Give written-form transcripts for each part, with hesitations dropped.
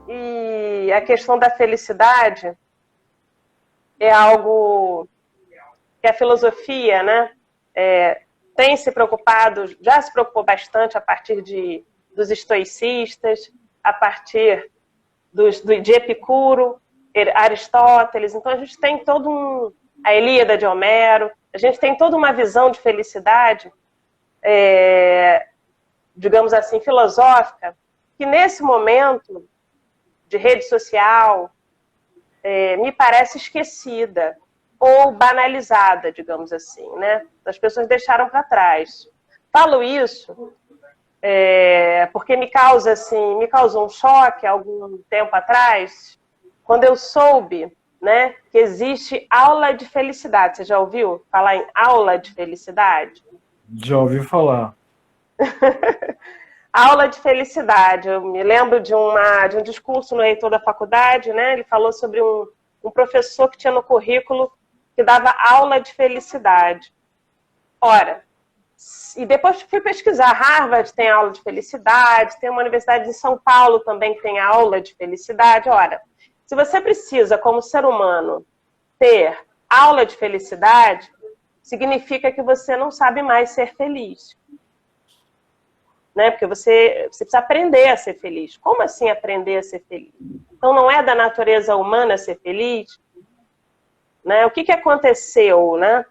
E a questão da felicidade é algo que a filosofia, né, tem se preocupado, já se preocupou bastante a partir dos estoicistas, a partir de Epicuro, Aristóteles. Então a gente tem a Ilíada de Homero, a gente tem toda uma visão de felicidade, digamos assim, filosófica, que nesse momento de rede social me parece esquecida ou banalizada, digamos assim, né? As pessoas deixaram para trás. Falo isso porque me causou um choque algum tempo atrás, quando eu soube, né, que existe aula de felicidade. Você já ouviu falar em aula de felicidade? Já ouvi falar. Aula de felicidade. Eu me lembro de um discurso no reitor da faculdade, né? Ele falou sobre um professor que tinha no currículo que dava aula de felicidade. Ora, e depois fui pesquisar, Harvard tem aula de felicidade, tem uma universidade em São Paulo também que tem aula de felicidade. Ora, se você precisa, como ser humano, ter aula de felicidade, significa que você não sabe mais ser feliz. Né? Porque você precisa aprender a ser feliz. Como assim aprender a ser feliz? Então não é da natureza humana ser feliz? Né? O que aconteceu, né?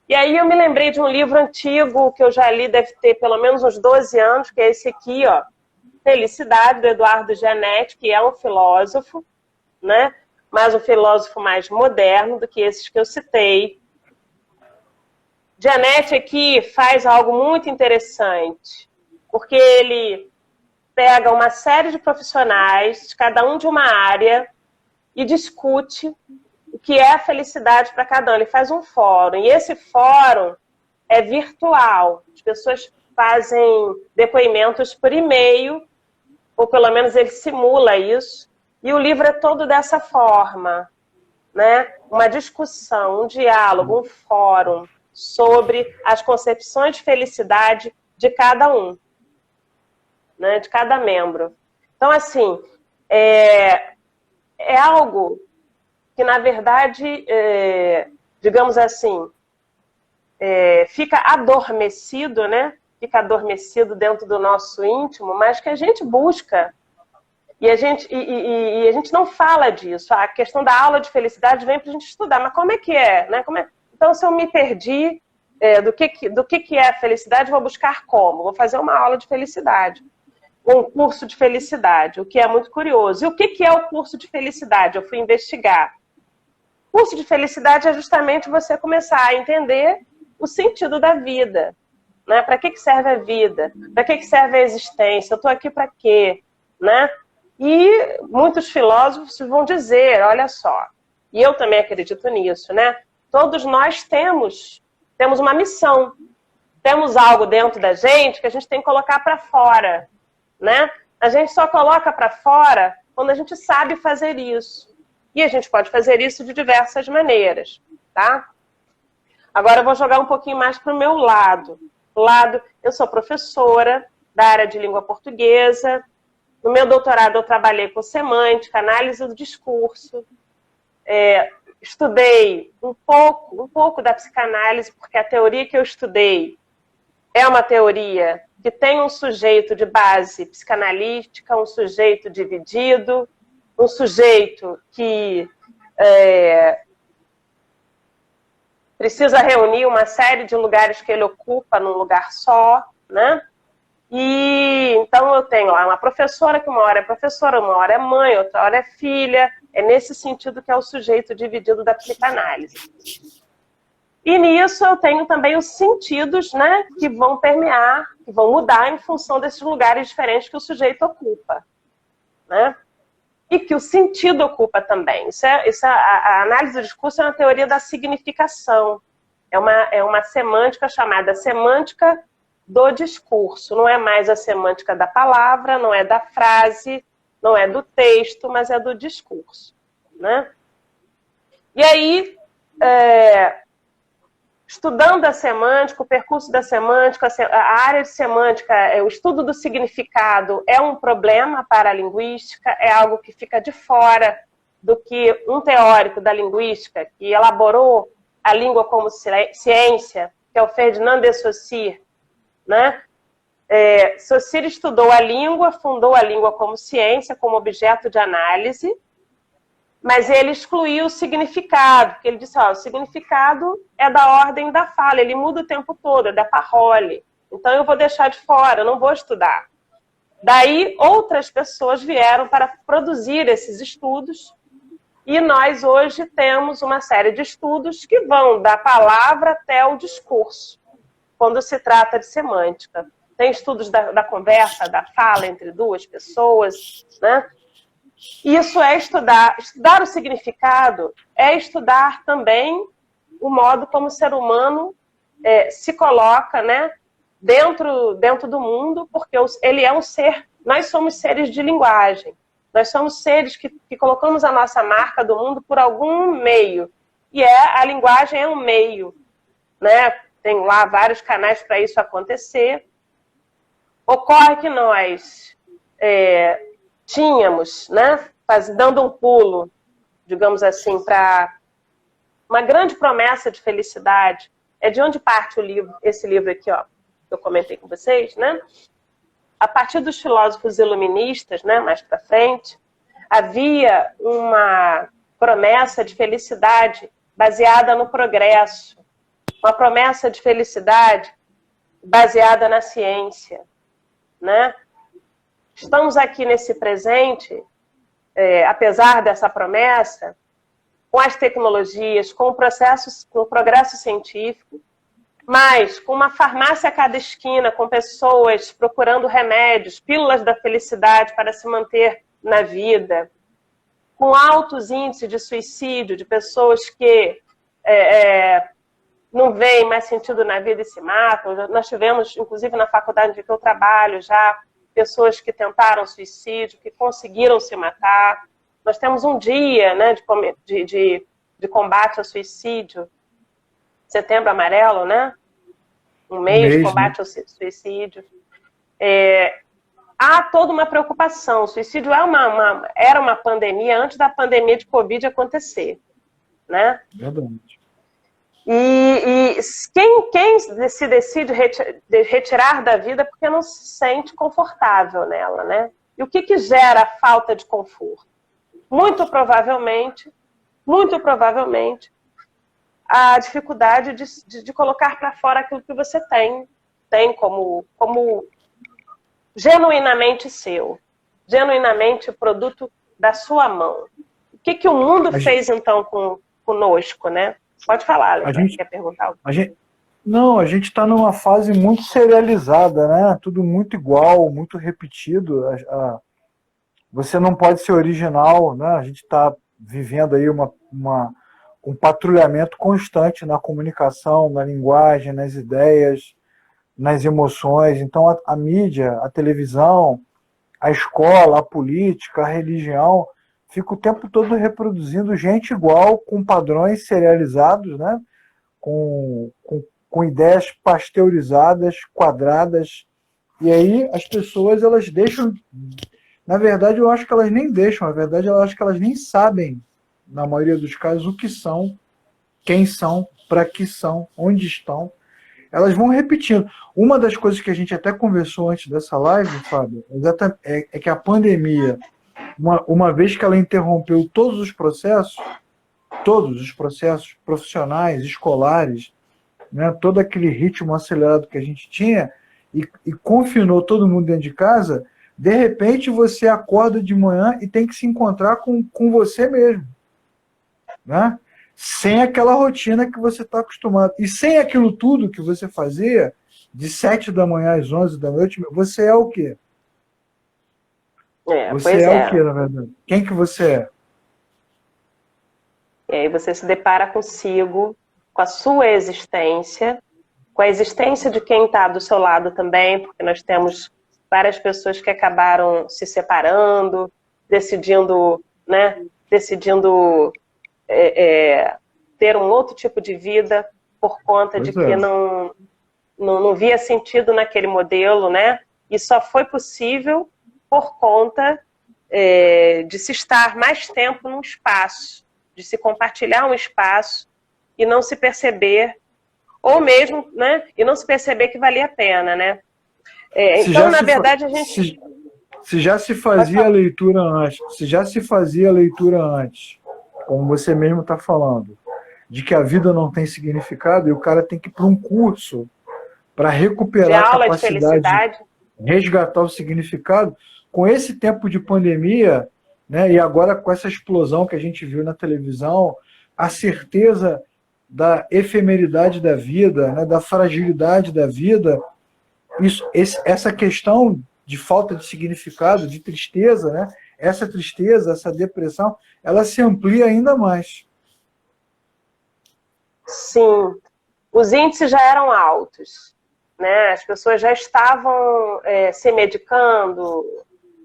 E aí eu me lembrei de um livro antigo que eu já li, deve ter pelo menos uns 12 anos, que é esse aqui, ó, Felicidade, do Eduardo Gianetti, que é um filósofo, né? Mas um filósofo mais moderno do que esses que eu citei. Gianetti aqui faz algo muito interessante, porque ele pega uma série de profissionais, cada um de uma área, e discute o que é a felicidade para cada um. Ele faz um fórum, e esse fórum é virtual. As pessoas fazem depoimentos por e-mail, ou pelo menos ele simula isso, e o livro é todo dessa forma, né? Uma discussão, um diálogo, um fórum sobre as concepções de felicidade de cada um, né? De cada membro. Então, assim, é algo que, na verdade, digamos assim, fica adormecido, né? Fica adormecido dentro do nosso íntimo, mas que a gente busca. E a gente não fala disso. A questão da aula de felicidade vem para a gente estudar. Mas como é que é? Né? Então, se eu me perdi do que é a felicidade, vou buscar como? Vou fazer uma aula de felicidade. Um curso de felicidade, o que é muito curioso. E o que é o curso de felicidade? Eu fui investigar. O curso de felicidade é justamente você começar a entender o sentido da vida. Né? Para que serve a vida? Para que serve a existência? Eu estou aqui para quê? Né? E muitos filósofos vão dizer, olha só, e eu também acredito nisso, né? Todos nós temos uma missão. Temos algo dentro da gente que a gente tem que colocar para fora. Né? A gente só coloca para fora quando a gente sabe fazer isso. E a gente pode fazer isso de diversas maneiras, tá? Agora eu vou jogar um pouquinho mais para o meu lado. Eu sou professora da área de língua portuguesa. No meu doutorado eu trabalhei com semântica, análise do discurso. Estudei um pouco da psicanálise, porque a teoria que eu estudei é uma teoria que tem um sujeito de base psicanalítica, um sujeito dividido, um sujeito que precisa reunir uma série de lugares que ele ocupa num lugar só, né? E então eu tenho lá uma professora que uma hora é professora, uma hora é mãe, outra hora é filha. É nesse sentido que é o sujeito dividido da psicanálise. E nisso eu tenho também os sentidos, né, que vão permear, que vão mudar em função desses lugares diferentes que o sujeito ocupa. Né? E que o sentido ocupa também. A análise do discurso é uma teoria da significação. É uma semântica chamada semântica do discurso. Não é mais a semântica da palavra, não é da frase, não é do texto, mas é do discurso. Né? E aí... estudando a semântica, o percurso da semântica, a área de semântica, o estudo do significado é um problema para a linguística, é algo que fica de fora do que um teórico da linguística que elaborou a língua como ciência, que é o Ferdinand de Saussure, né? Saussure estudou a língua, fundou a língua como ciência, como objeto de análise, mas ele excluiu o significado, porque ele disse, o significado é da ordem da fala, ele muda o tempo todo, é da parole. Então eu vou deixar de fora, eu não vou estudar. Daí outras pessoas vieram para produzir esses estudos, e nós hoje temos uma série de estudos que vão da palavra até o discurso, quando se trata de semântica. Tem estudos da conversa, da fala entre duas pessoas, né? Isso é estudar. Estudar o significado é estudar também o modo como o ser humano se coloca, né, dentro do mundo, porque ele é um ser, nós somos seres de linguagem. Nós somos seres que colocamos a nossa marca do mundo por algum meio. E a linguagem é um meio, né? Tem lá vários canais para isso acontecer. Ocorre que nós tínhamos, né, dando um pulo, digamos assim, para uma grande promessa de felicidade. É de onde parte o livro, esse livro aqui, ó, que eu comentei com vocês, né? A partir dos filósofos iluministas, né, mais para frente, havia uma promessa de felicidade baseada no progresso, uma promessa de felicidade baseada na ciência, né? Estamos aqui nesse presente, apesar dessa promessa, com as tecnologias, com o progresso científico, mas com uma farmácia a cada esquina, com pessoas procurando remédios, pílulas da felicidade para se manter na vida, com altos índices de suicídio, de pessoas que não veem mais sentido na vida e se matam. Nós tivemos, inclusive na faculdade em que eu trabalho, já pessoas que tentaram suicídio, que conseguiram se matar. Nós temos um dia, né, de combate ao suicídio, Setembro Amarelo, né? Um mês de combate ao suicídio. Há toda uma preocupação. O suicídio era uma pandemia antes da pandemia de Covid acontecer, né? Verdade. E quem se decide retirar da vida porque não se sente confortável nela, né? E o que gera a falta de conforto? Muito provavelmente, a dificuldade de colocar para fora aquilo que você tem como genuinamente seu, genuinamente produto da sua mão. O que o mundo fez, então, conosco, né? Pode falar, Alex, quer perguntar algo? A gente está numa fase muito serializada, né? Tudo muito igual, muito repetido. Você não pode ser original, né? A gente está vivendo aí um patrulhamento constante na comunicação, na linguagem, nas ideias, nas emoções. Então a mídia, a televisão, a escola, a política, a religião, fica o tempo todo reproduzindo gente igual, com padrões serializados, né? com ideias pasteurizadas, quadradas. E aí as pessoas, elas deixam... Na verdade, eu acho que elas nem deixam. Na verdade, eu acho que elas nem sabem, na maioria dos casos, o que são, quem são, para que são, onde estão. Elas vão repetindo. Uma das coisas que a gente até conversou antes dessa live, Fábio, é que a pandemia, uma vez que ela interrompeu todos os processos profissionais, escolares, né, todo aquele ritmo acelerado que a gente tinha, e confinou todo mundo dentro de casa, de repente você acorda de manhã e tem que se encontrar com você mesmo, né? Sem aquela rotina que você está acostumado. E sem aquilo tudo que você fazia, de 7 da manhã às 11 da noite, você é o quê? Você é o quê, na verdade? Quem que você é? E aí você se depara consigo, com a sua existência, com a existência de quem está do seu lado também, porque nós temos várias pessoas que acabaram se separando, decidindo ter um outro tipo de vida, por conta de que não via sentido naquele modelo, né? E só foi possível por conta de se estar mais tempo num espaço, de se compartilhar um espaço e não se perceber, ou mesmo, né? E não se perceber que valia a pena, né? Então, na verdade, a gente... Se já se fazia a leitura antes, como você mesmo está falando, de que a vida não tem significado e o cara tem que ir para um curso para recuperar a capacidade, resgatar o significado, com esse tempo de pandemia, né, e agora com essa explosão que a gente viu na televisão, a certeza da efemeridade da vida, né, da fragilidade da vida, essa questão de falta de significado, de tristeza, né, essa tristeza, essa depressão, ela se amplia ainda mais. Sim, os índices já eram altos, né? As pessoas já estavam se medicando,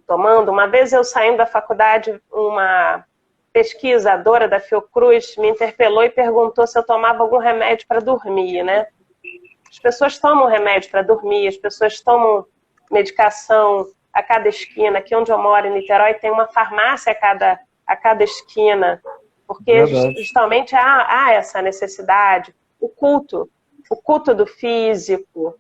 tomando. Uma vez eu saindo da faculdade, uma pesquisadora da Fiocruz me interpelou e perguntou se eu tomava algum remédio para dormir, né? As pessoas tomam remédio para dormir, as pessoas tomam medicação a cada esquina. Aqui onde eu moro, em Niterói, tem uma farmácia a cada esquina, porque justamente há essa necessidade. O culto do físico,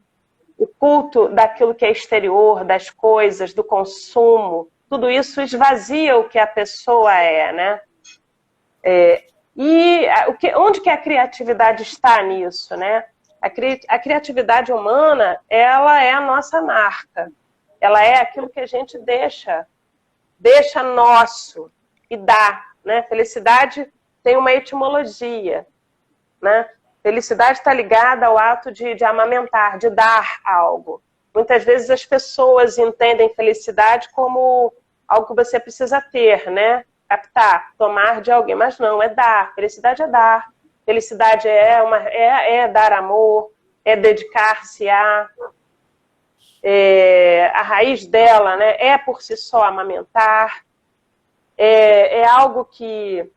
o culto daquilo que é exterior, das coisas, do consumo, tudo isso esvazia o que a pessoa é, né? Onde que a criatividade está nisso, né? A criatividade humana, ela é a nossa marca. Ela é aquilo que a gente deixa nosso e dá, né? Felicidade tem uma etimologia, né? Felicidade está ligada ao ato de amamentar, de dar algo. Muitas vezes as pessoas entendem felicidade como algo que você precisa ter, né? Captar, tomar de alguém, mas não, é dar. Felicidade é dar. Felicidade é dar amor, é dedicar-se a raiz dela, né, é por si só amamentar, é algo que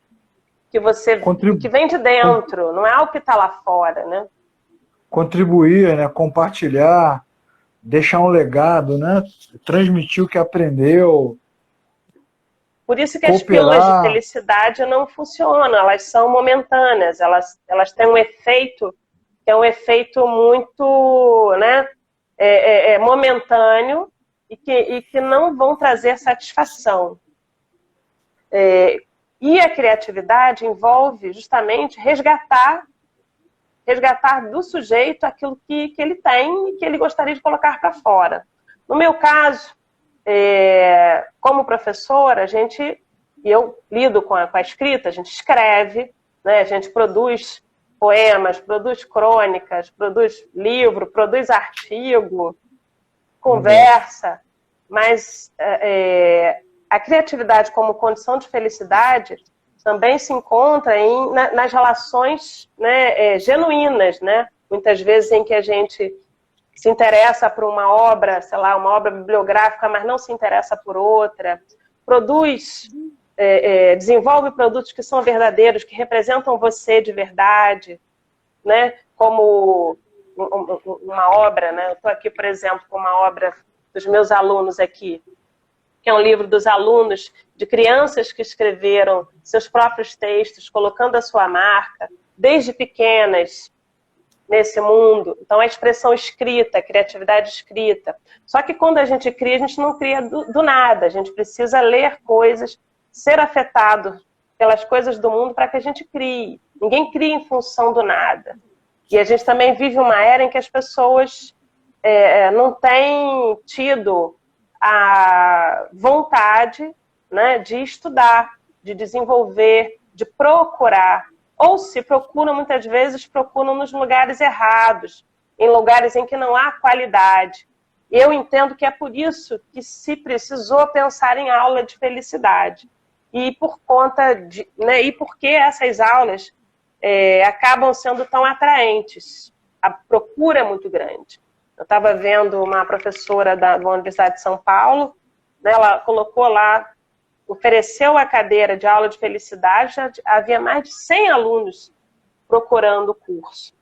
vem de dentro, não é algo que está lá fora, né? Contribuir, né, compartilhar, deixar um legado, né, transmitir o que aprendeu. Por isso que as pílulas de felicidade não funcionam, elas são momentâneas, elas têm um efeito que é um efeito muito, né, momentâneo e que não vão trazer satisfação. E a criatividade envolve justamente resgatar do sujeito aquilo que ele tem e que ele gostaria de colocar para fora. No meu caso, como professora, eu lido com a escrita, a gente escreve, né, a gente produz poemas, produz crônicas, produz livro, produz artigo, conversa, mas a criatividade como condição de felicidade também se encontra nas relações, né, genuínas, né? Muitas vezes em que a gente se interessa por uma obra, sei lá, uma obra bibliográfica, mas não se interessa por outra, desenvolve produtos que são verdadeiros, que representam você de verdade, né? Como uma obra, né? Eu estou aqui, por exemplo, com uma obra dos meus alunos aqui, que é um livro dos alunos, de crianças que escreveram seus próprios textos, colocando a sua marca, desde pequenas, nesse mundo. Então, a expressão escrita, a criatividade escrita. Só que quando a gente cria, a gente não cria do nada. A gente precisa ler coisas, ser afetado pelas coisas do mundo para que a gente crie. Ninguém cria em função do nada. E a gente também vive uma era em que as pessoas não têm tido a vontade, né, de estudar, de desenvolver, de procurar. Ou se procuram, muitas vezes procuram nos lugares errados, em lugares em que não há qualidade. Eu entendo que é por isso que se precisou pensar em aula de felicidade. E por conta né, e porque essas aulas acabam sendo tão atraentes. A procura é muito grande. Eu estava vendo uma professora da Universidade de São Paulo, né, ela colocou lá, ofereceu a cadeira de aula de felicidade, já havia mais de 100 alunos procurando o curso.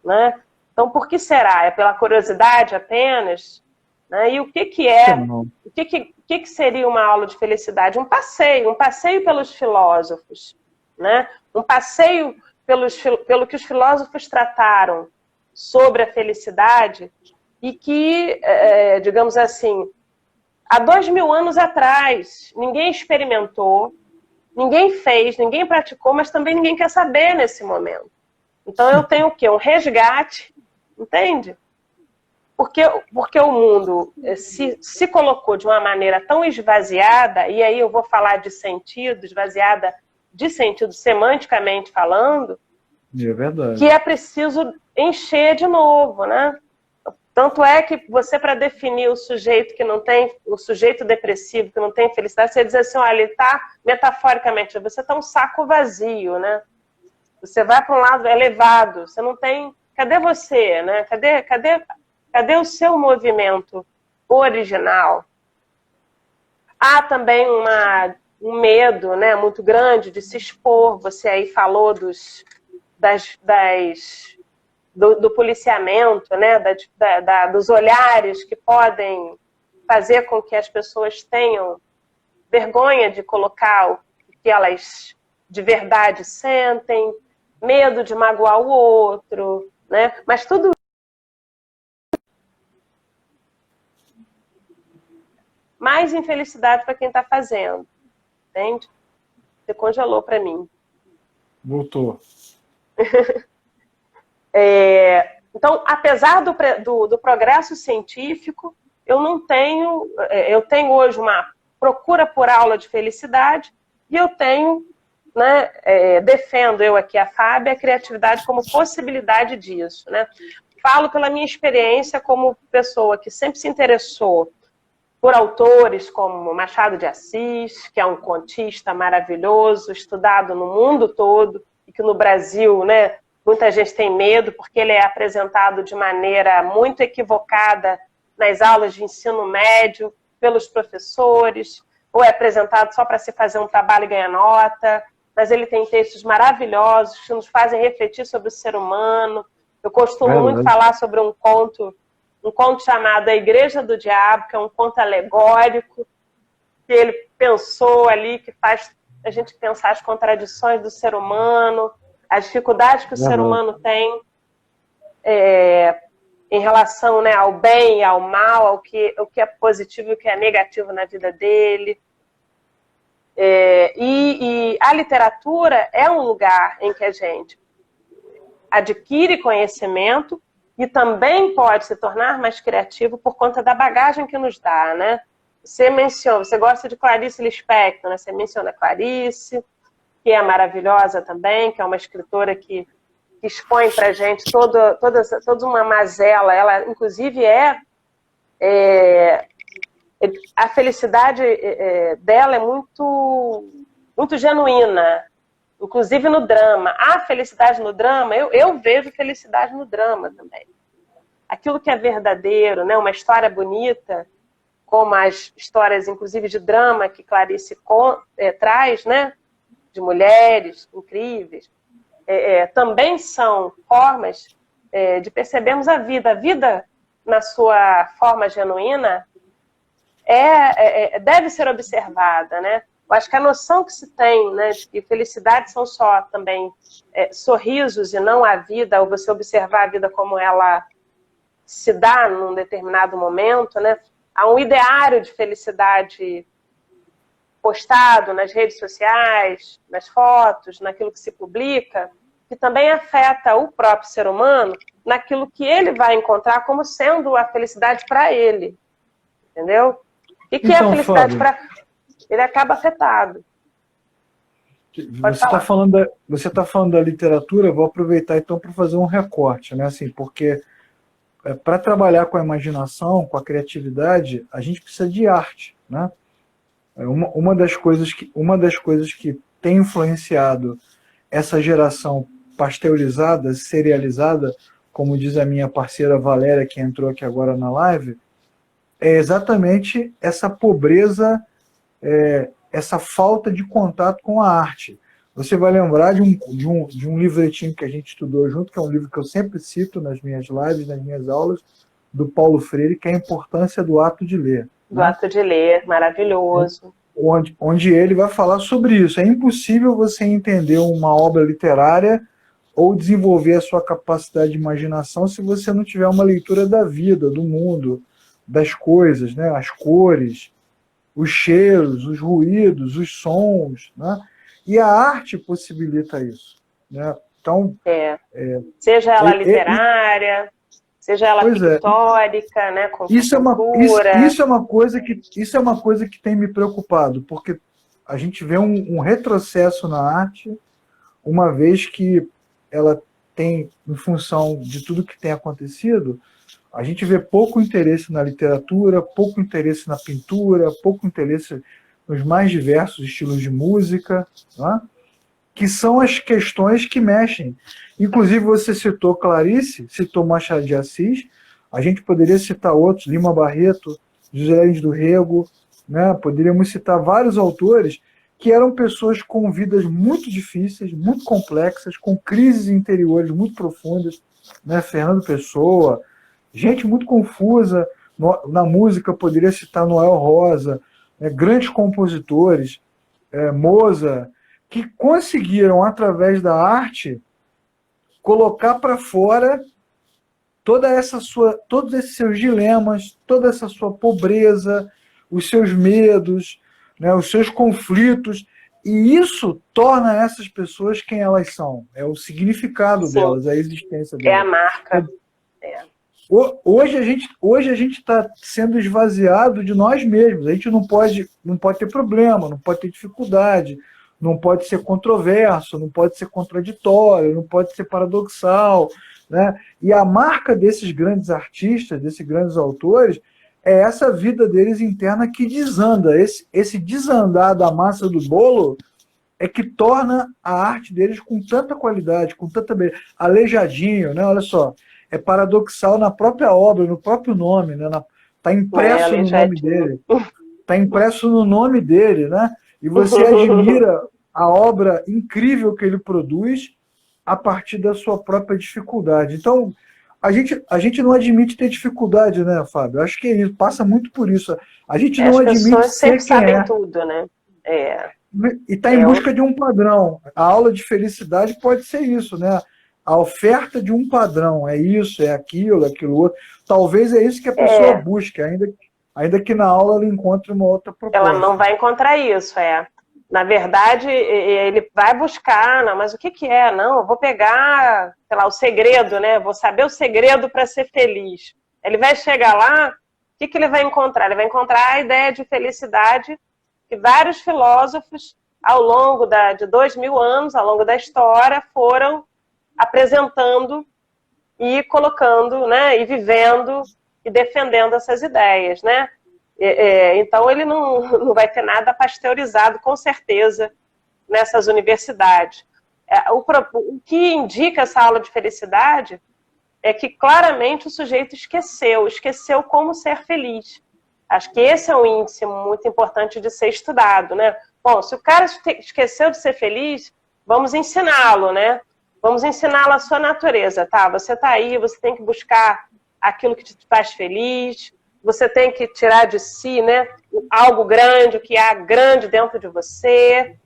né? Então, por que será? É pela curiosidade apenas? Né? E o que seria uma aula de felicidade? Um passeio pelos filósofos, né? Um passeio pelo que os filósofos trataram sobre a felicidade e que, digamos assim, há 2000 anos atrás, ninguém experimentou, ninguém fez, ninguém praticou, mas também ninguém quer saber nesse momento. Então eu tenho o quê? Um resgate, entende? Porque o mundo se colocou de uma maneira tão esvaziada, e aí eu vou falar de sentido, esvaziada de sentido semanticamente falando, é verdade, que é preciso encher de novo, né? Tanto é que você, para definir o sujeito que não tem, o sujeito depressivo que não tem felicidade, você diz assim, olha, ele está, metaforicamente, você está um saco vazio, né? Você vai para um lado elevado, você não tem... Cadê você, né? Cadê o seu movimento original? Há também um medo, né, muito grande de se expor. Você aí falou do policiamento, né, dos olhares que podem fazer com que as pessoas tenham vergonha de colocar o que elas de verdade sentem, medo de magoar o outro, né? Mas tudo mais infelicidade para quem está fazendo, entende? Você congelou para mim. Voltou. Então, apesar do progresso científico, eu tenho hoje uma procura por aula de felicidade e eu tenho, né, defendo eu aqui a Fábia, a criatividade como possibilidade disso, né? Falo pela minha experiência como pessoa que sempre se interessou por autores como Machado de Assis, que é um contista maravilhoso, estudado no mundo todo, e que no Brasil, né, muita gente tem medo, porque ele é apresentado de maneira muito equivocada nas aulas de ensino médio, pelos professores, ou é apresentado só para se fazer um trabalho e ganhar nota, mas ele tem textos maravilhosos que nos fazem refletir sobre o ser humano. Eu costumo muito falar sobre um conto chamado A Igreja do Diabo, que é um conto alegórico, que ele pensou ali, que faz a gente pensar as contradições do ser humano, as dificuldades que o ser humano tem em relação, né, ao bem e ao mal, o que é positivo e o que é negativo na vida dele. E a literatura é um lugar em que a gente adquire conhecimento e também pode se tornar mais criativo por conta da bagagem que nos dá, né? Você gosta de Clarice Lispector, né? Você menciona Clarice, que é maravilhosa também, que é uma escritora que expõe para a gente toda uma mazela. Ela, inclusive, a felicidade dela é muito, muito genuína, inclusive no drama. Há felicidade no drama, eu vejo felicidade no drama também. Aquilo que é verdadeiro, né? Uma história bonita, como as histórias, inclusive, de drama que Clarice traz, né? De mulheres incríveis, também são formas de percebermos a vida. A vida, na sua forma genuína, deve ser observada, né? Eu acho que a noção que se tem, né, de que felicidade são só também sorrisos e não a vida, ou você observar a vida como ela se dá num determinado momento, né? Há um ideário de felicidade postado nas redes sociais, nas fotos, naquilo que se publica, que também afeta o próprio ser humano naquilo que ele vai encontrar como sendo a felicidade para ele. Entendeu? O que é a felicidade para... Ele acaba afetado. Você está falando da literatura, eu vou aproveitar então para fazer um recorte, né? Assim, porque para trabalhar com a imaginação, com a criatividade, a gente precisa de arte, né? Uma das coisas que tem influenciado essa geração pasteurizada, serializada, como diz a minha parceira Valéria, que entrou aqui agora na live, é exatamente essa pobreza, essa falta de contato com a arte. você vai lembrar de um livretinho que a gente estudou junto, que é um livro que eu sempre cito nas minhas lives, nas minhas aulas, do Paulo Freire, que é a importância do ato de ler. Do ato de ler, maravilhoso. Onde ele vai falar sobre isso. É impossível você entender uma obra literária ou desenvolver a sua capacidade de imaginação se você não tiver uma leitura da vida, do mundo, das coisas, né? As cores, os cheiros, os ruídos, os sons, né? E a arte possibilita isso, né? Então, seja ela literária, seja ela pictórica, né? Com isso é uma coisa que tem me preocupado, porque a gente vê um retrocesso na arte, uma vez que ela tem, em função de tudo que tem acontecido, a gente vê pouco interesse na literatura, pouco interesse na pintura, pouco interesse nos mais diversos estilos de música, né? Que são as questões que mexem. Inclusive, você citou Clarice, citou Machado de Assis, a gente poderia citar outros, Lima Barreto, José Lins do Rego, né? Poderíamos citar vários autores que eram pessoas com vidas muito difíceis, muito complexas, com crises interiores muito profundas, né? Fernando Pessoa, gente muito confusa. Na música, poderia citar Noel Rosa, né? Grandes compositores, Mozart, que conseguiram, através da arte, colocar para fora todos esses seus dilemas, toda essa sua pobreza, os seus medos, né, os seus conflitos, e isso torna essas pessoas quem elas são. É o significado delas, a existência delas. É a marca. Hoje a gente está sendo esvaziado de nós mesmos. A gente não pode ter problema, não pode ter dificuldade, não pode ser controverso, não pode ser contraditório, não pode ser paradoxal, né? E a marca desses grandes artistas, desses grandes autores, é essa vida deles interna que desanda. Esse desandar da massa do bolo é que torna a arte deles com tanta qualidade, com tanta beleza. Aleijadinho, né? Olha só, é paradoxal na própria obra, no próprio nome, né? Tá impresso no nome dele. Tá impresso no nome dele, né? E você admira a obra incrível que ele produz a partir da sua própria dificuldade. Então, a gente não admite ter dificuldade, né, Fábio? Acho que é isso, passa muito por isso. A gente não admite ser quem é. As pessoas sempre sabem tudo, né? E está em busca de um padrão. A aula de felicidade pode ser isso, né? A oferta de um padrão. É isso, é aquilo outro. Talvez é isso que a pessoa busque, ainda que na aula ela encontre uma outra proposta. Ela não vai encontrar isso, Na verdade, ele vai buscar, não, mas o que é? Não, eu vou pegar, sei lá, o segredo, né? Vou saber o segredo para ser feliz. Ele vai chegar lá, o que ele vai encontrar? Ele vai encontrar a ideia de felicidade que vários filósofos, ao longo de 2000 anos, ao longo da história, foram apresentando e colocando, né? E vivendo e defendendo essas ideias, né? Então, ele não vai ter nada pasteurizado, com certeza, nessas universidades. O que indica essa aula de felicidade é que, claramente, o sujeito esqueceu como ser feliz. Acho que esse é um índice muito importante de ser estudado, né? Bom, se o cara esqueceu de ser feliz, vamos ensiná-lo, né? Vamos ensiná-lo a sua natureza, tá? Você tá aí, você tem que buscar aquilo que te faz feliz. Você tem que tirar de si, né, algo grande, o que há grande dentro de você,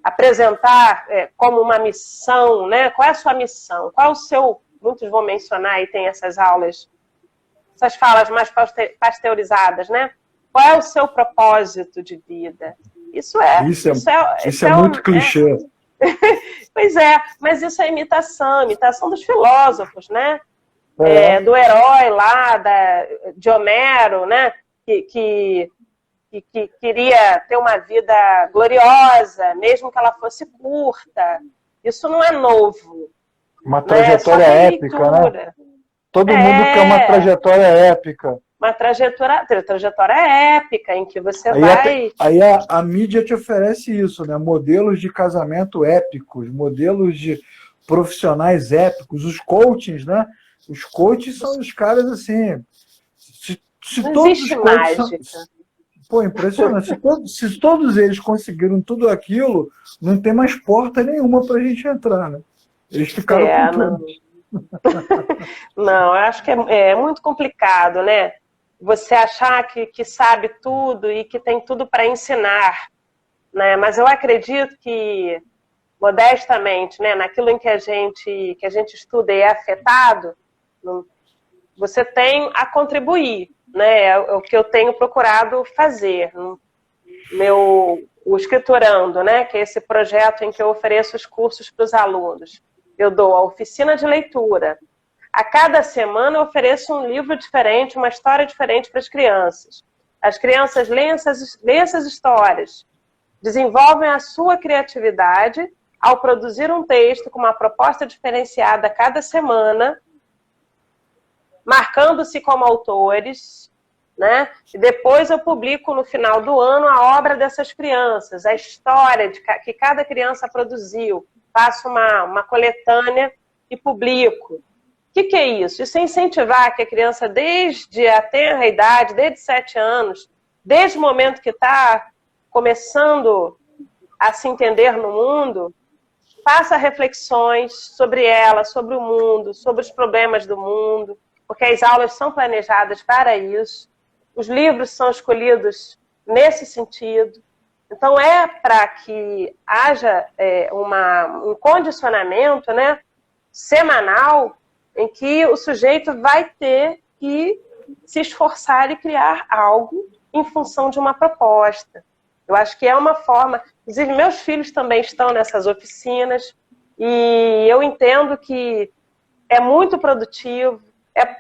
apresentar como uma missão, né? Qual é a sua missão? Qual é o seu... Muitos vão mencionar e tem essas aulas, essas falas mais pasteurizadas, né? Qual é o seu propósito de vida? Isso é muito clichê. Pois mas isso é imitação dos filósofos, né? Do herói lá, de Homero, né? Que queria ter uma vida gloriosa, mesmo que ela fosse curta. Isso não é novo. Uma trajetória épica, né? Todo mundo quer uma trajetória épica. Uma trajetória épica, em que você vai... Aí a mídia te oferece isso, né? Modelos de casamento épicos, modelos de profissionais épicos, os coachings, né? Os coaches são os caras assim... Não existe mágica. Pô, impressionante. Se todos eles conseguiram tudo aquilo, não tem mais porta nenhuma para a gente entrar, né? Eles ficaram com Não. tudo. Não, eu acho que é muito complicado, né? Você achar que sabe tudo e que tem tudo para ensinar, né? Mas eu acredito que, modestamente, né, naquilo em que a gente estuda e é afetado, você tem a contribuir, né? É o que eu tenho procurado fazer. O Escriturando, né, que é esse projeto em que eu ofereço os cursos para os alunos. Eu dou a oficina de leitura. A cada semana eu ofereço um livro diferente, uma história diferente para as crianças. As crianças leem essas histórias, desenvolvem a sua criatividade ao produzir um texto com uma proposta diferenciada a cada semana, marcando-se como autores, né? E depois eu publico no final do ano a obra dessas crianças, a história que cada criança produziu. Faço uma coletânea e publico. O que é isso? Isso é incentivar que a criança, desde a tenra idade, desde 7 anos, desde o momento que está começando a se entender no mundo, faça reflexões sobre ela, sobre o mundo, sobre os problemas do mundo, porque as aulas são planejadas para isso, os livros são escolhidos nesse sentido. Então, é para que haja um condicionamento, né, semanal, em que o sujeito vai ter que se esforçar e criar algo em função de uma proposta. Eu acho que é uma forma... Inclusive, meus filhos também estão nessas oficinas e eu entendo que é muito produtivo,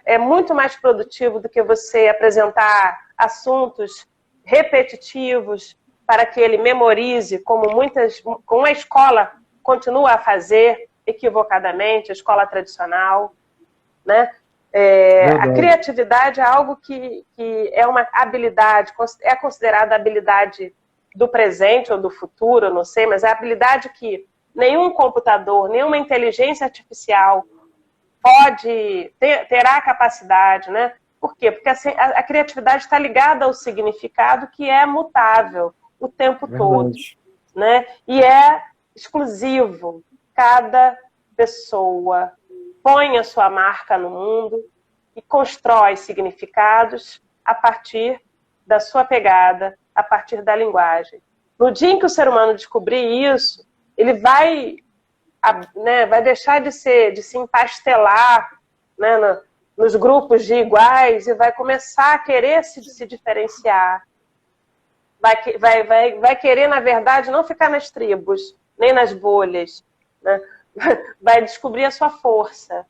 é muito mais produtivo do que você apresentar assuntos repetitivos para que ele memorize, como a escola continua a fazer equivocadamente, a escola tradicional, né? A criatividade é algo que é uma habilidade, é considerada a habilidade do presente ou do futuro, eu não sei, mas é a habilidade que nenhum computador, nenhuma inteligência artificial terá a capacidade, né? Por quê? Porque a criatividade está ligada ao significado que é mutável o tempo todo, né? E é exclusivo. Cada pessoa põe a sua marca no mundo e constrói significados a partir da sua pegada, a partir da linguagem. No dia em que o ser humano descobrir isso, ele vai deixar de se empastelar, né, nos grupos de iguais e vai começar a querer se diferenciar. Vai querer, na verdade, não ficar nas tribos, nem nas bolhas, né? Vai descobrir a sua força.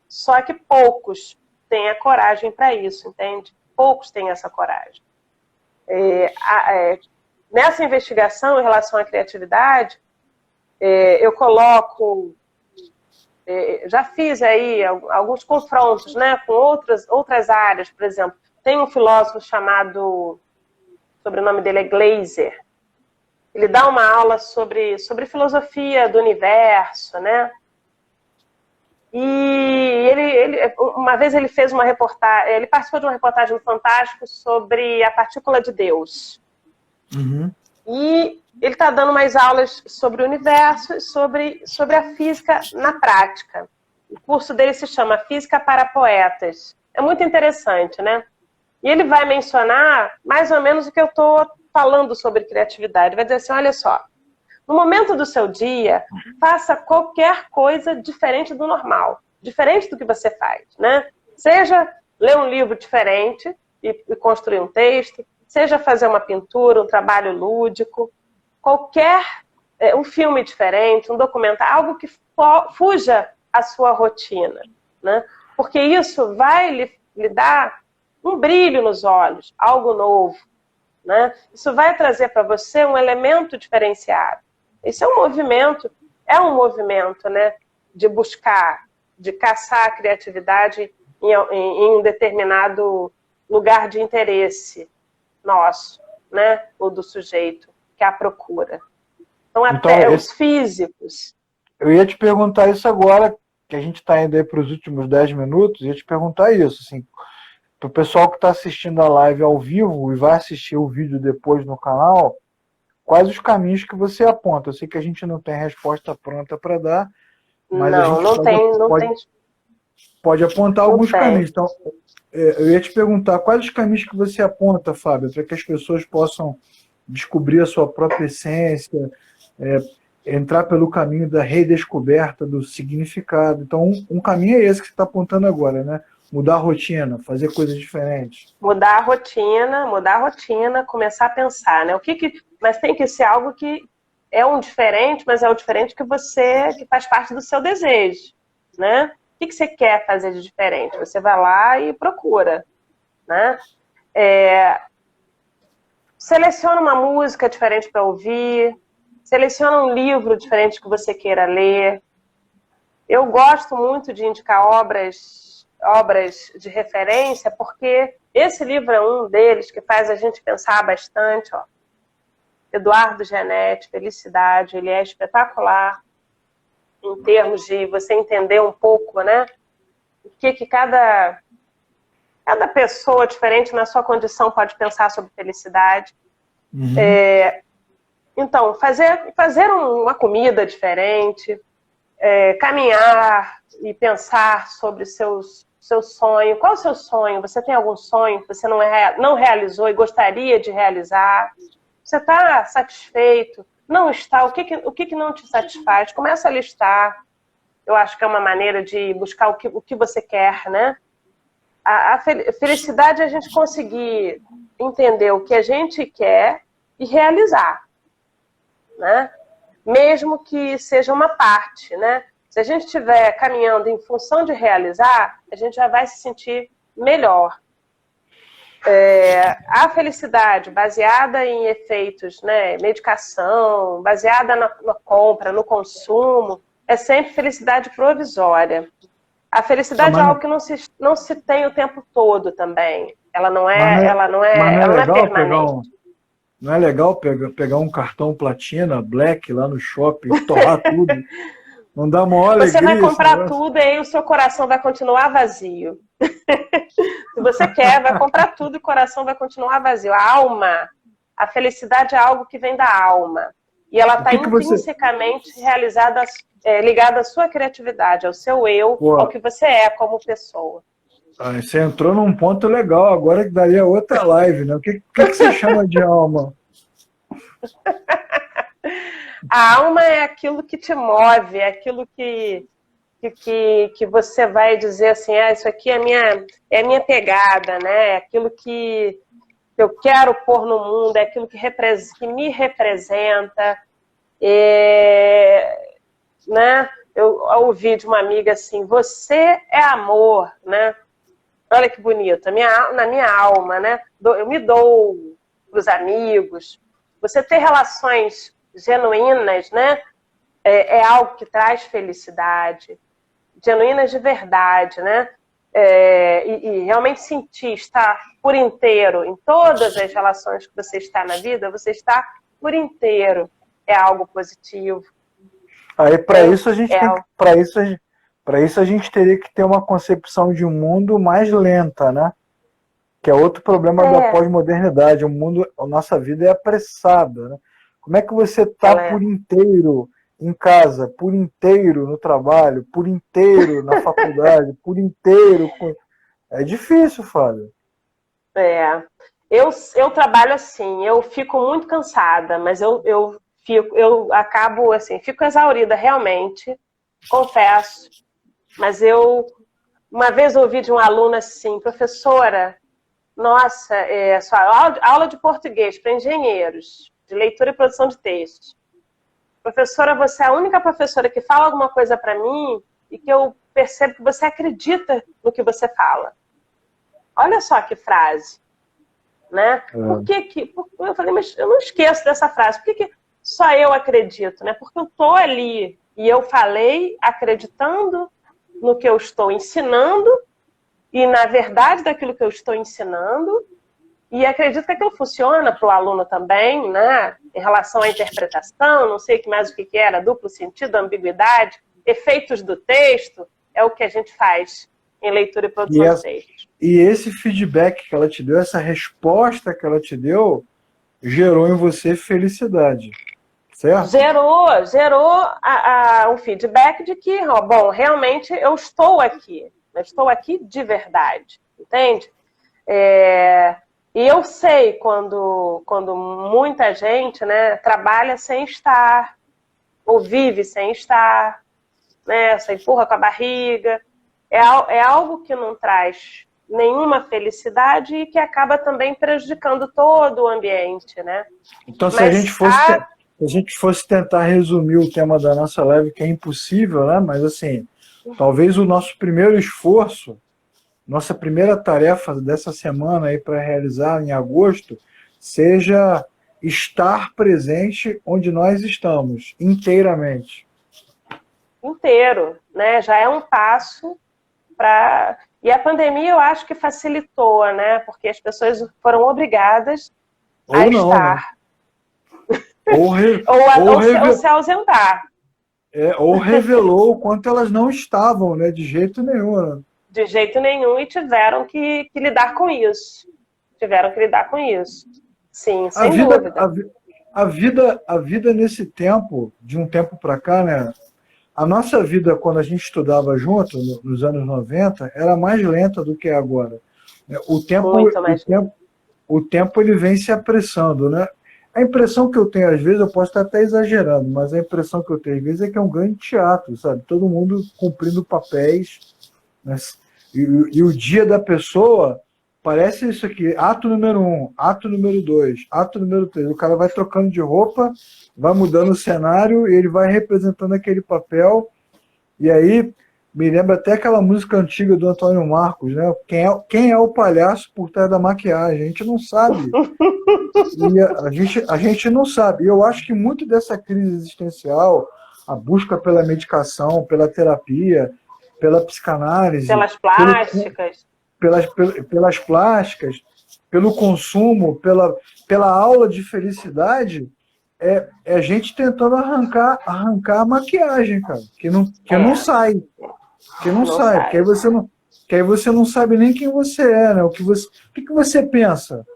Só que poucos têm a coragem para isso, entende? Poucos têm essa coragem. Nessa investigação em relação à criatividade, eu coloco... já fiz aí alguns confrontos, né, com outras áreas, por exemplo. Tem um filósofo chamado... o sobrenome dele é Glaser. Ele dá uma aula sobre filosofia do universo, né? E uma vez ele fez uma reportagem, ele participou de uma reportagem no Fantástico sobre a partícula de Deus. Uhum. E ele está dando mais aulas sobre o universo e sobre a física na prática. O curso dele se chama Física para Poetas. É muito interessante, né? E ele vai mencionar mais ou menos o que eu estou falando sobre criatividade. Vai dizer assim, olha só, no momento do seu dia, faça qualquer coisa diferente do normal, diferente do que você faz, né? Seja ler um livro diferente e construir um texto, seja fazer uma pintura, um trabalho lúdico, um filme diferente, um documentário, algo que fuja à sua rotina, né? Porque isso vai lhe dar um brilho nos olhos, algo novo, né? Isso vai trazer para você um elemento diferenciado. Isso é um movimento, né, de buscar, de caçar a criatividade em um determinado lugar de interesse nosso, né, ou do sujeito que a procura. Então, até os físicos. Eu ia te perguntar isso agora, que a gente está indo aí para os últimos 10 minutos, ia te perguntar isso, assim, para o pessoal que está assistindo a live ao vivo e vai assistir o vídeo depois no canal, quais os caminhos que você aponta? Eu sei que a gente não tem resposta pronta para dar, mas a Não, gente pode apontar não alguns tem. caminhos. Então, eu ia te perguntar, quais os caminhos que você aponta, Fábio, para que as pessoas possam descobrir a sua própria essência, entrar pelo caminho da redescoberta do significado. Então, um caminho é esse que você está apontando agora, né? Mudar a rotina, fazer coisas diferentes. Mudar a rotina, começar a pensar, né? Mas tem que ser algo que é um diferente, mas é o diferente que faz parte do seu desejo, né? O que você quer fazer de diferente? Você vai lá e procura, né? Seleciona uma música diferente para ouvir, seleciona um livro diferente que você queira ler. Eu gosto muito de indicar obras de referência, porque esse livro é um deles que faz a gente pensar bastante. Ó. Eduardo Genetti, Felicidade, ele é espetacular em termos de você entender um pouco, né? O que cada pessoa diferente na sua condição pode pensar sobre felicidade. Uhum. Então, fazer uma comida diferente, caminhar e pensar sobre seu sonho. Qual é o seu sonho? Você tem algum sonho que você não realizou e gostaria de realizar? Você está satisfeito? Não está? O que não te satisfaz? Começa a listar. Eu acho que é uma maneira de buscar o que você quer, né? A felicidade é a gente conseguir entender o que a gente quer e realizar, né? Mesmo que seja uma parte, né? Se a gente estiver caminhando em função de realizar, a gente já vai se sentir melhor. A felicidade baseada em efeitos, né? Medicação, baseada na compra, no consumo, é sempre felicidade provisória. A felicidade é algo que não se tem o tempo todo também. Ela não é permanente. Não é legal pegar um cartão platina, black, lá no shopping, torrar tudo? Não dá maior alegria? Você vai comprar tudo e aí o seu coração vai continuar vazio. Se você quer, vai comprar tudo e o coração vai continuar vazio. A felicidade é algo que vem da alma. E ela está intrinsecamente ligada à sua criatividade, ao seu eu, ao que você é como pessoa. Você entrou num ponto legal, agora que daria outra live, né? O que você chama de alma? A alma é aquilo que te move, é aquilo que você vai dizer assim, isso aqui é a minha pegada, né? É aquilo que eu quero pôr no mundo, é aquilo que me representa. Né? Eu ouvi de uma amiga assim, você é amor, né? Olha que bonito, na minha alma, né? Eu me dou para os amigos. Você ter relações genuínas, né? É algo que traz felicidade. Genuínas de verdade, né? E realmente sentir, estar por inteiro em todas as relações que você está na vida, você está por inteiro. É algo positivo. Aí, para isso, a gente teria que ter uma concepção de um mundo mais lenta, né? Que é outro problema da pós-modernidade. A nossa vida é apressada, né? Como é que você está por inteiro em casa, por inteiro no trabalho, por inteiro na faculdade, por inteiro... É difícil, Fábio. Eu trabalho assim, eu fico muito cansada, mas eu acabo assim, fico exaurida realmente, confesso. Mas uma vez ouvi de um aluno assim, professora, nossa, sua aula de português para engenheiros, de leitura e produção de textos. Professora, você é a única professora que fala alguma coisa para mim e que eu percebo que você acredita no que você fala. Olha só que frase, né? Eu falei, mas eu não esqueço dessa frase. Por que só eu acredito, né? Porque eu estou ali e eu falei acreditando no que eu estou ensinando e na verdade daquilo que eu estou ensinando e acredito que aquilo funciona para o aluno também, né? Em relação à interpretação, não sei mais o que era, duplo sentido, ambiguidade, efeitos do texto, é o que a gente faz em leitura e E, produção de textos. e esse feedback que ela te deu, essa resposta que ela te deu, gerou em você felicidade, certo? Gerou um feedback de que, bom, realmente eu estou aqui de verdade, entende? E eu sei quando muita gente, né, trabalha sem estar, ou vive sem estar, né, se empurra com a barriga. É algo que não traz nenhuma felicidade e que acaba também prejudicando todo o ambiente, né? Então, se a Mas gente fosse tentar resumir o tema da nossa live, que é impossível, né? Mas assim, talvez o nosso primeiro esforço, nossa primeira tarefa dessa semana aí para realizar em agosto, seja estar presente onde nós estamos, inteiramente. inteiro, né? Já é um passo para... E a pandemia eu acho que facilitou, né? Porque as pessoas foram obrigadas a Ou não, né? estar. Ou se ausentar. Ou revelou o quanto elas não estavam, né? De jeito nenhum, né? De jeito nenhum, e tiveram que lidar com isso. Sim, A sem vida, dúvida. a vida nesse tempo, de um tempo para cá, né? A nossa vida, quando a gente estudava junto, nos anos 90, era mais lenta do que é agora. O tempo, Muito o mais. tempo, o tempo ele vem se apressando, né? A impressão que eu tenho, às vezes, eu posso estar até exagerando, mas a impressão que eu tenho, às vezes, é que é um grande teatro, sabe? Todo mundo cumprindo papéis, né? E o dia da pessoa parece isso aqui, ato número 1, ato número 2, ato número 3. O cara vai trocando de roupa, vai mudando o cenário, e ele vai representando aquele papel, e aí me lembra até aquela música antiga do Antônio Marcos, né? Quem é o palhaço por trás da maquiagem? A gente não sabe. E a gente não sabe. E eu acho que muito dessa crise existencial, a busca pela medicação, pela terapia, pela psicanálise, Pelas plásticas. pelas plásticas, pelo consumo, pela aula de felicidade, é a gente tentando arrancar a maquiagem, cara, que não sai. Que não sai, sai. porque aí você não sabe nem quem você é, né? O que você pensa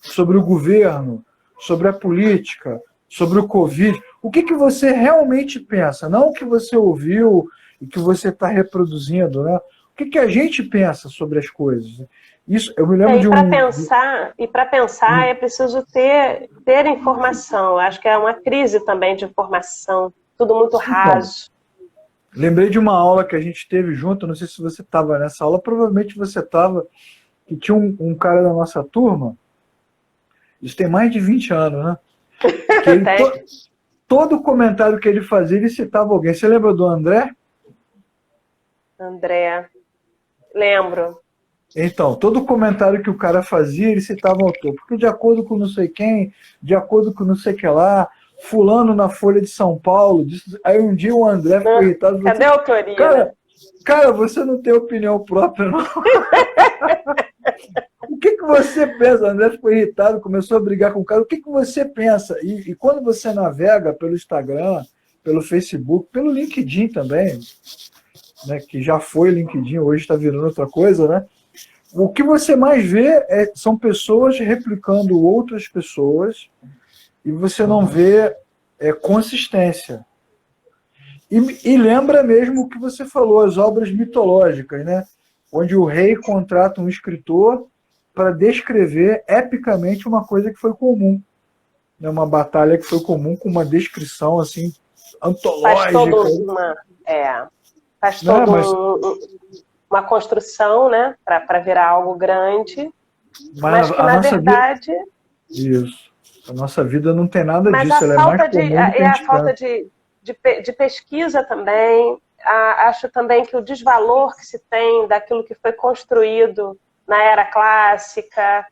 sobre o governo, sobre a política, sobre o Covid? O que você realmente pensa? Não o que você ouviu e que você está reproduzindo, né? O que a gente pensa sobre as coisas? Isso, eu me lembro de um. Para pensar é preciso ter informação. Eu acho que é uma crise também de informação. Tudo muito raso. Lembrei de uma aula que a gente teve junto, não sei se você estava nessa aula, provavelmente você estava, que tinha um cara da nossa turma, isso tem mais de 20 anos, né? Que ele, todo comentário que ele fazia, ele citava alguém. Você lembra do André? André, lembro. Então, todo comentário que o cara fazia, ele citava o autor. Porque de acordo com não sei quem, de acordo com não sei que lá, fulano na Folha de São Paulo, aí um dia o André ficou irritado. Cadê a autoria? Cara, você não tem opinião própria, não. O que você pensa? O André ficou irritado, começou a brigar com o cara. O que você pensa? E quando você navega pelo Instagram, pelo Facebook, pelo LinkedIn também, né, que já foi LinkedIn, hoje está virando outra coisa, né? O que você mais vê são pessoas replicando outras pessoas e você não vê consistência. E lembra mesmo o que você falou, as obras mitológicas, né? Onde o rei contrata um escritor para descrever epicamente uma coisa que foi comum. Né? Uma batalha que foi comum, com uma descrição assim, antológica. Faz toda uma construção, né, para virar algo grande, mas que, na verdade... Isso. A nossa vida não tem nada disso, ela é mais comum do que a falta de pesquisa também. Acho também que o desvalor que se tem daquilo que foi construído na era clássica,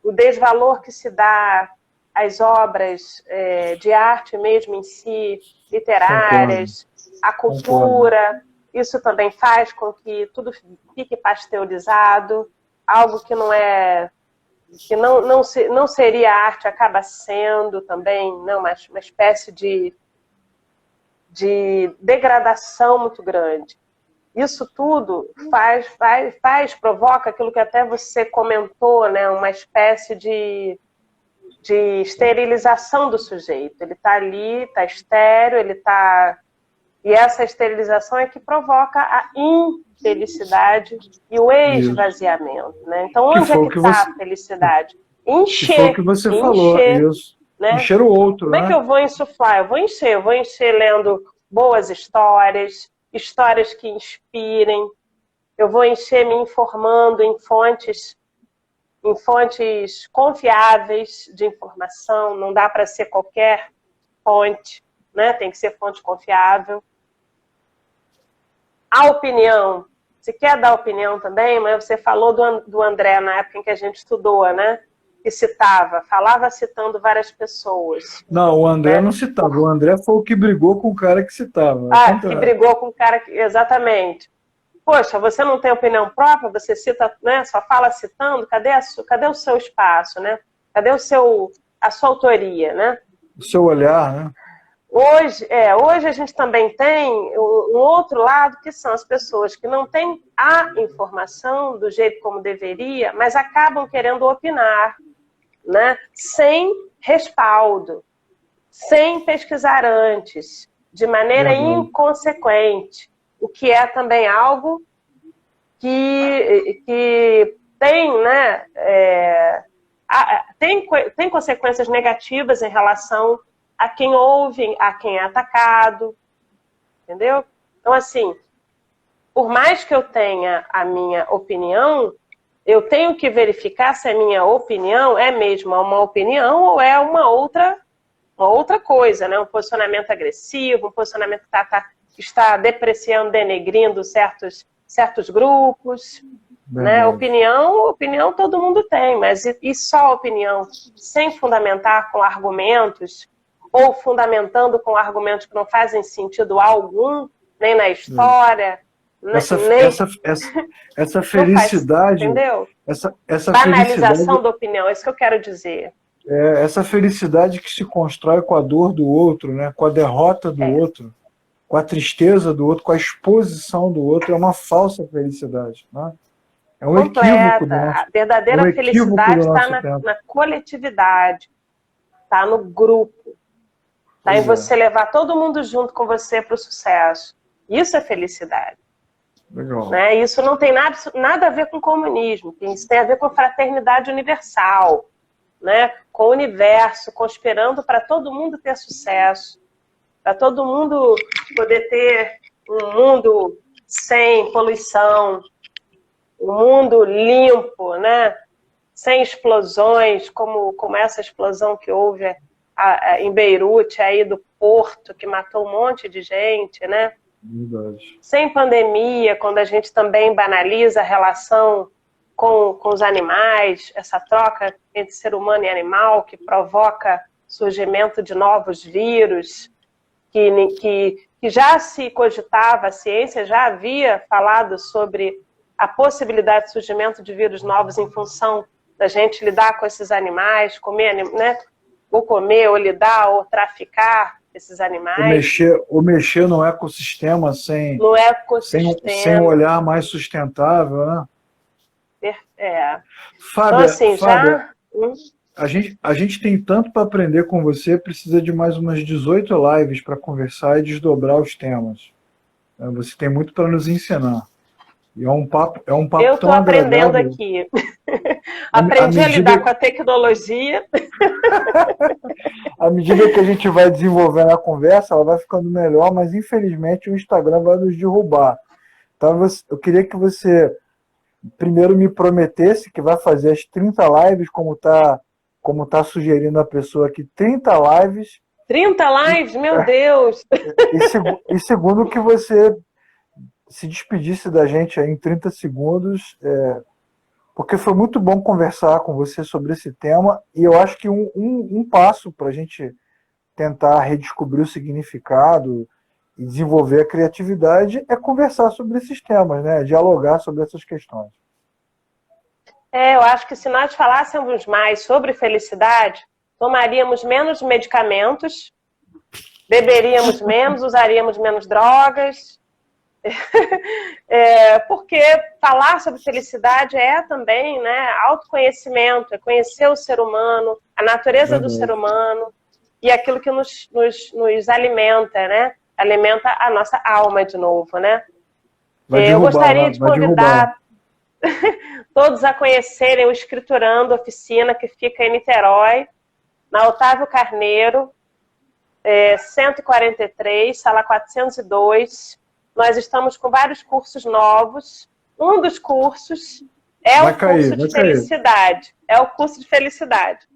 o desvalor que se dá às obras de arte mesmo em si, literárias, a cultura... Isso também faz com que tudo fique pasteurizado, algo que não seria arte acaba sendo também, não, uma espécie de degradação muito grande. isso tudo provoca aquilo que até você comentou, né? Uma espécie de esterilização do sujeito. Ele está ali, está estéril, e essa esterilização é que provoca a infelicidade e o esvaziamento, né? Então, onde é que está a felicidade? Encher. Foi o que você falou, isso. Né? Encher o outro, Como é que eu vou insuflar? Eu vou encher lendo boas histórias, histórias que inspirem. Eu vou encher me informando em fontes confiáveis de informação. Não dá para ser qualquer fonte, né? Tem que ser fonte confiável. A opinião. Você quer dar opinião também, mas você falou do André na época em que a gente estudou, né? Que falava citando várias pessoas. Não, o André não citava. O André foi o que brigou com o cara que citava. Que brigou com o cara que... Exatamente. Poxa, você não tem opinião própria, você cita, né? Só fala citando, cadê o seu espaço, né? Cadê a sua autoria, né? O seu olhar, né? Hoje a gente também tem um outro lado, que são as pessoas que não têm a informação do jeito como deveria, mas acabam querendo opinar, né? Sem respaldo, sem pesquisar antes, de maneira inconsequente, o que é também algo que tem, né, tem consequências negativas em relação a quem ouve, a quem é atacado, entendeu? Então, assim, por mais que eu tenha a minha opinião, eu tenho que verificar se a minha opinião é mesmo uma opinião ou é uma outra coisa, né? Um posicionamento agressivo, um posicionamento que está depreciando, denegrindo certos grupos, né? Opinião todo mundo tem, mas e só opinião, sem fundamentar com argumentos, ou fundamentando com argumentos que não fazem sentido algum, nem na história. Essa felicidade... Faz, entendeu? Essa banalização da opinião, é isso que eu quero dizer. Essa felicidade que se constrói com a dor do outro, né? Com a derrota do outro, com a tristeza do outro, com a exposição do outro, é uma falsa felicidade, né? É um equívoco. A verdadeira felicidade está na coletividade, está no grupo. Tá em você levar todo mundo junto com você para o sucesso. Isso é felicidade. Legal. Né? Isso não tem nada a ver com comunismo. Isso tem a ver com fraternidade universal. Né? Com o universo, conspirando para todo mundo ter sucesso. Para todo mundo poder ter um mundo sem poluição. Um mundo limpo, né? Sem explosões, como essa explosão que houve em Beirute, aí do porto, que matou um monte de gente, né? Verdade. Sem pandemia, quando a gente também banaliza a relação com os animais, essa troca entre ser humano e animal, que provoca surgimento de novos vírus, que já se cogitava, a ciência já havia falado sobre a possibilidade de surgimento de vírus novos em função da gente lidar com esses animais, né? Ou comer, ou lidar, ou traficar esses animais. Ou mexer no ecossistema sem um olhar mais sustentável, né? Fábia, então, assim, Fábia, a gente tem tanto para aprender com você, precisa de mais umas 18 lives para conversar e desdobrar os temas. Você tem muito para nos ensinar. E é um papo eu tão agradável. Eu estou aprendendo aqui. Aprendi a lidar com a tecnologia. À medida que a gente vai desenvolvendo a conversa, ela vai ficando melhor, mas infelizmente o Instagram vai nos derrubar. Então eu queria que você primeiro me prometesse que vai fazer as 30 lives, como tá sugerindo a pessoa aqui, 30 lives. 30 lives? Meu Deus! E segundo, que você se despedisse da gente aí em 30 segundos, porque foi muito bom conversar com você sobre esse tema, e eu acho que um passo para a gente tentar redescobrir o significado e desenvolver a criatividade é conversar sobre esses temas, né? Dialogar sobre essas questões. Eu acho que se nós falássemos mais sobre felicidade, tomaríamos menos medicamentos, beberíamos menos, usaríamos menos drogas, Porque falar sobre felicidade é também, né, autoconhecimento, é conhecer o ser humano, a natureza do ser humano e aquilo que nos alimenta, né? Alimenta a nossa alma de novo, né? Eu gostaria de convidar todos a conhecerem o Escriturando Oficina, que fica em Niterói, na Otávio Carneiro, 143, sala 402. Nós estamos com vários cursos novos. Um dos cursos é o curso de felicidade. É o curso de felicidade.